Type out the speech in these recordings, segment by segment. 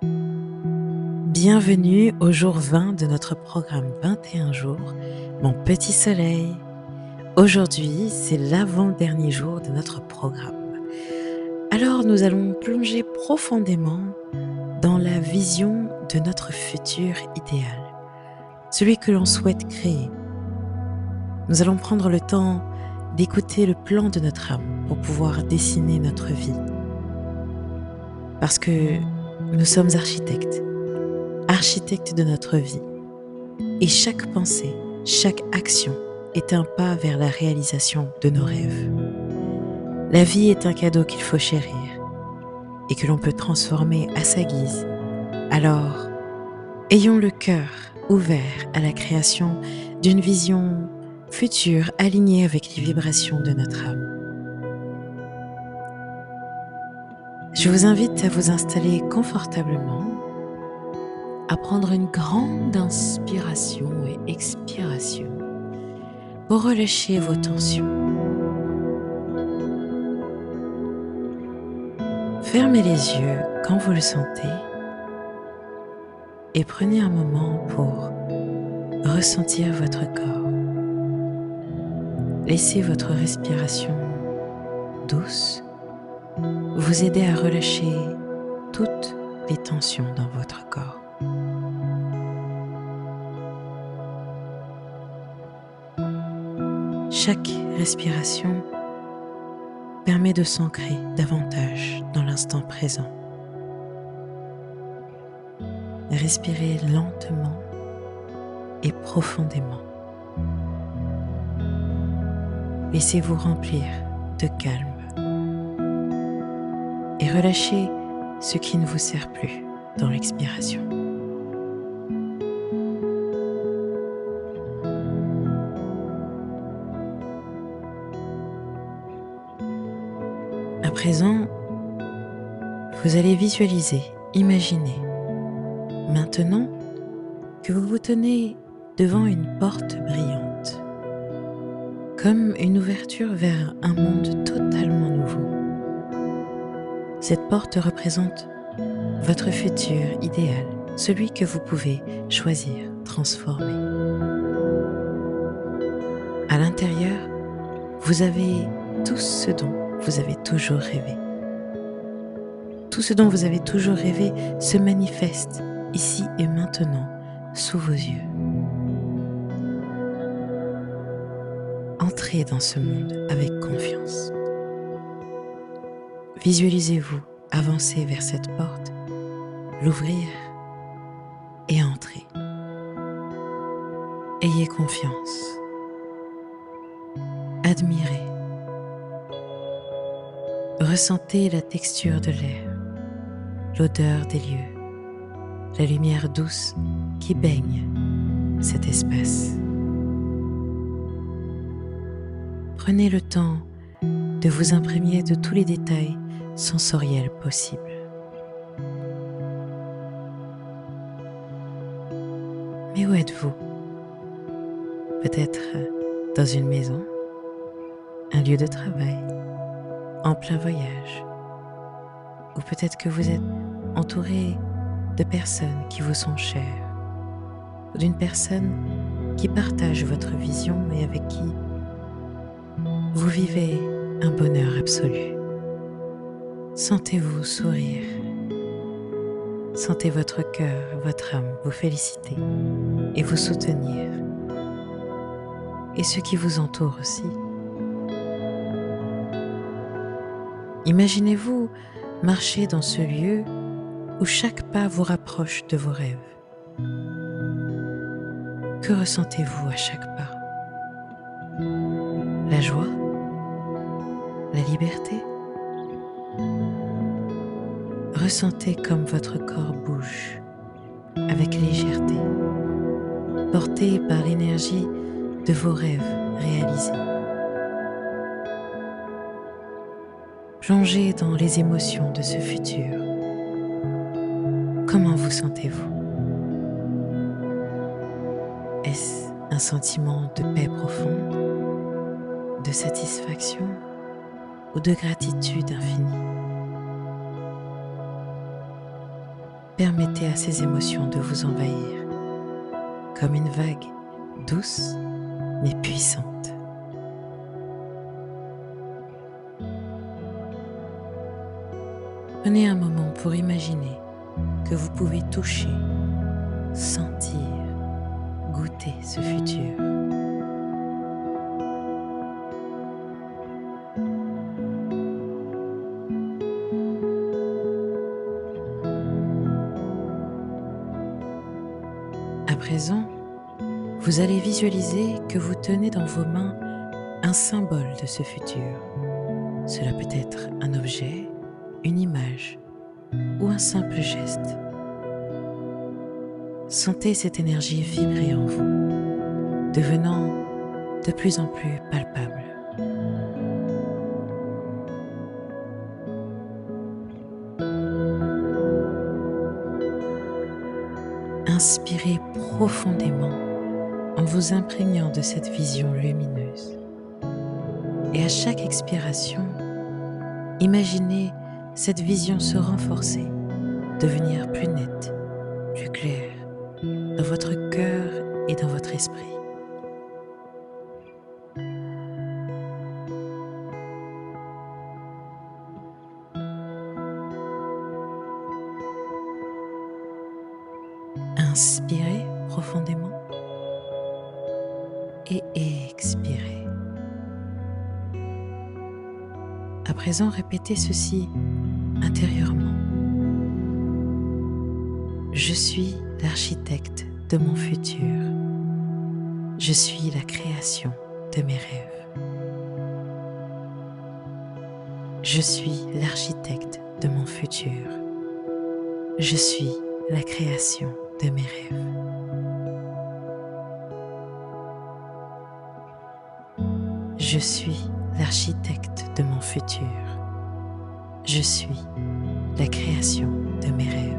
Bienvenue au jour 20 de notre programme 21 jours, mon petit soleil. Aujourd'hui, c'est l'avant-dernier jour de notre programme. Alors nous allons plonger profondément dans la vision de notre futur idéal, celui que l'on souhaite créer. Nous allons prendre le temps d'écouter le plan de notre âme pour pouvoir dessiner notre vie. Parce que nous sommes architectes de notre vie. Et chaque pensée, chaque action est un pas vers la réalisation de nos rêves. La vie est un cadeau qu'il faut chérir et que l'on peut transformer à sa guise. Alors, ayons le cœur ouvert à la création d'une vision future alignée avec les vibrations de notre âme. Je vous invite à vous installer confortablement, à prendre une grande inspiration et expiration pour relâcher vos tensions. Fermez les yeux quand vous le sentez et prenez un moment pour ressentir votre corps. Laissez votre respiration douce vous aider à relâcher toutes les tensions dans votre corps. Chaque respiration permet de s'ancrer davantage dans l'instant présent. Respirez lentement et profondément. Laissez-vous remplir de calme et relâchez ce qui ne vous sert plus dans l'expiration. À présent, vous allez visualiser, imaginer, maintenant que vous vous tenez devant une porte brillante, comme une ouverture vers un monde totalement nouveau. Cette porte représente votre futur idéal, celui que vous pouvez choisir, transformer. À l'intérieur, vous avez tout ce dont vous avez toujours rêvé. Tout ce dont vous avez toujours rêvé se manifeste ici et maintenant sous vos yeux. Entrez dans ce monde avec confiance. Visualisez-vous avancer vers cette porte, l'ouvrir et entrer. Ayez confiance. Admirez. Ressentez la texture de l'air, l'odeur des lieux, la lumière douce qui baigne cet espace. Prenez le temps de vous imprégner de tous les détails sensoriels possibles. Mais où êtes-vous? Peut-être dans une maison, un lieu de travail, en plein voyage, ou peut-être que vous êtes entouré de personnes qui vous sont chères, ou d'une personne qui partage votre vision et avec qui vous vivez un bonheur absolu. Sentez-vous sourire. Sentez votre cœur, votre âme vous féliciter et vous soutenir. Et ceux qui vous entourent aussi. Imaginez-vous marcher dans ce lieu où chaque pas vous rapproche de vos rêves. Que ressentez-vous à chaque pas? La joie? La liberté? Ressentez comme votre corps bouge avec légèreté, porté par l'énergie de vos rêves réalisés. Plongez dans les émotions de ce futur. Comment vous sentez-vous? Est-ce un sentiment de paix profonde, de satisfaction ou de gratitude infinie? permettez à ces émotions de vous envahir, comme une vague douce mais puissante. Prenez un moment pour imaginer que vous pouvez toucher, sentir, goûter ce futur. À présent, vous allez visualiser que vous tenez dans vos mains un symbole de ce futur. Cela peut être un objet, une image ou un simple geste. Sentez cette énergie vibrer en vous, devenant de plus en plus palpable. Inspirez profondément en vous imprégnant de cette vision lumineuse. Et à chaque expiration, imaginez cette vision se renforcer, devenir plus nette, plus claire, dans votre cœur et dans votre esprit. Inspirez profondément et expirez. À présent, répétez ceci intérieurement. Je suis l'architecte de mon futur. Je suis la création de mes rêves. Je suis l'architecte de mon futur. Je suis la création de mes rêves. Je suis l'architecte de mon futur. Je suis la création de mes rêves.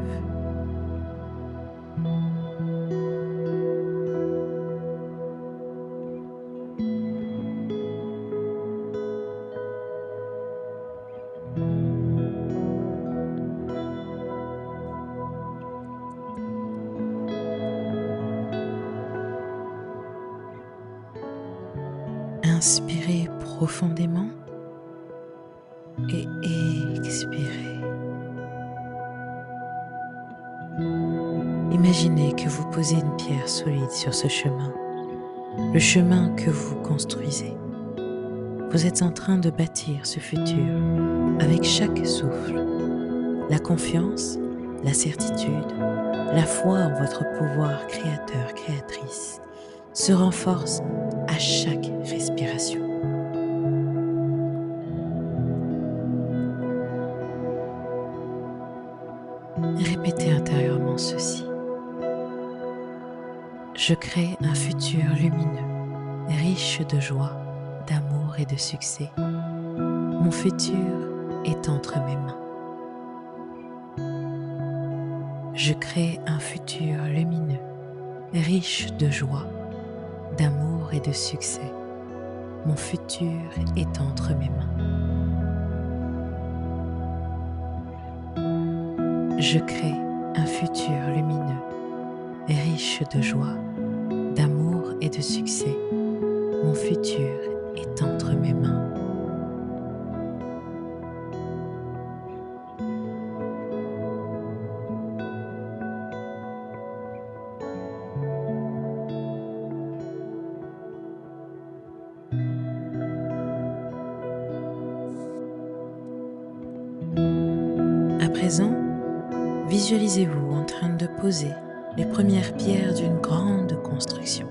Inspirez profondément et expirez. Imaginez que vous posez une pierre solide sur ce chemin, le chemin que vous construisez. Vous êtes en train de bâtir ce futur avec chaque souffle. La confiance, la certitude, la foi en votre pouvoir créateur, créatrice se renforcent à chaque respiration. Répétez intérieurement ceci. Je crée un futur lumineux, riche de joie, d'amour et de succès. Mon futur est entre mes mains. Je crée un futur lumineux, riche de joie, d'amour et de succès. Mon futur est entre mes mains. Je crée un futur lumineux, riche de joie, d'amour et de succès. Mon futur est entre mes mains. À présent, visualisez-vous en train de poser les premières pierres d'une grande construction.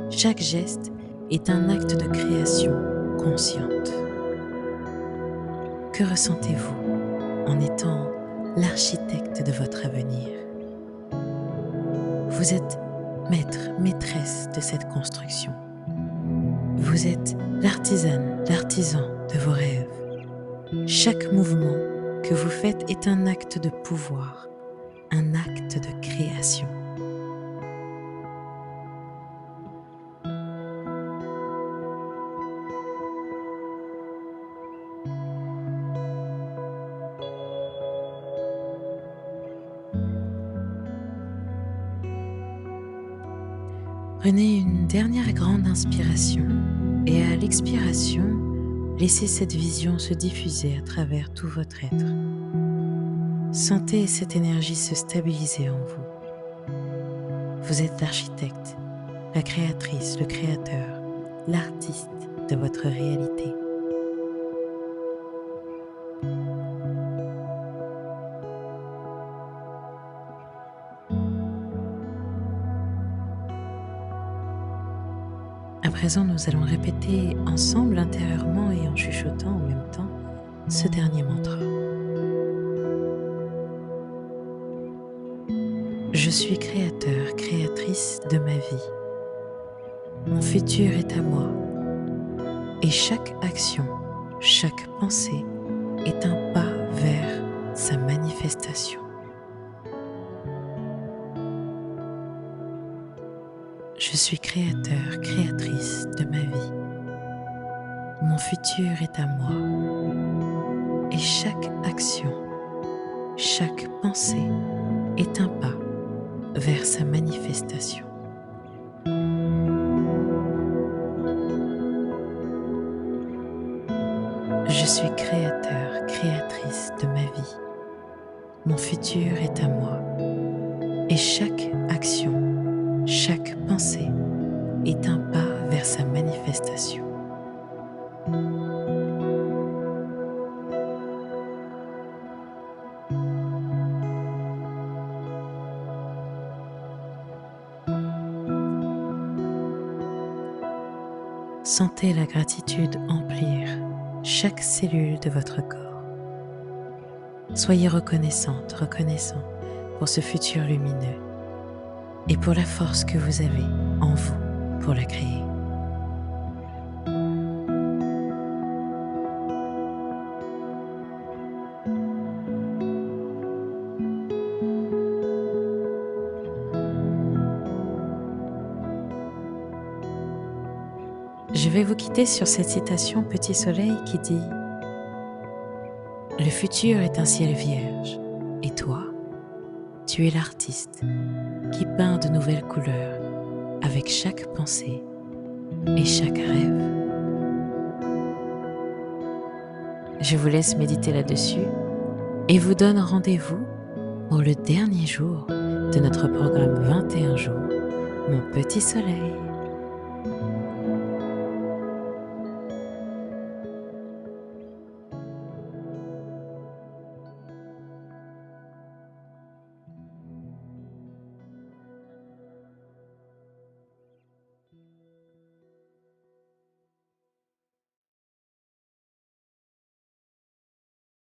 Chaque geste est un acte de création consciente. Que ressentez-vous en étant l'architecte de votre avenir? Vous êtes maître, maîtresse de cette construction. Vous êtes l'artisane, l'artisan de vos rêves. Chaque mouvement que vous faites est un acte de pouvoir, un acte de création. Prenez une dernière grande inspiration et à l'expiration, laissez cette vision se diffuser à travers tout votre être. Sentez cette énergie se stabiliser en vous. Vous êtes l'architecte, la créatrice, le créateur, l'artiste de votre réalité. À présent, nous allons répéter ensemble intérieurement et en chuchotant en même temps ce dernier mantra. Je suis créateur, créatrice de ma vie. Mon futur est à moi et chaque action, chaque pensée est un pas vers sa manifestation. Je suis créateur, créatrice de ma vie. Mon futur est à moi et chaque action, chaque pensée est un pas vers sa manifestation. Je suis créateur, créatrice de ma vie. Mon futur est à moi et chaque action, chaque pensée est un pas vers sa manifestation. Sentez la gratitude emplir chaque cellule de votre corps. Soyez reconnaissante, reconnaissant pour ce futur lumineux et pour la force que vous avez en vous pour la créer. Je vais vous quitter sur cette citation Petit Soleil qui dit « Le futur est un ciel vierge, et toi, tu es l'artiste qui peint de nouvelles couleurs avec chaque pensée et chaque rêve. » Je vous laisse méditer là-dessus et vous donne rendez-vous pour le dernier jour de notre programme 21 jours, mon petit soleil.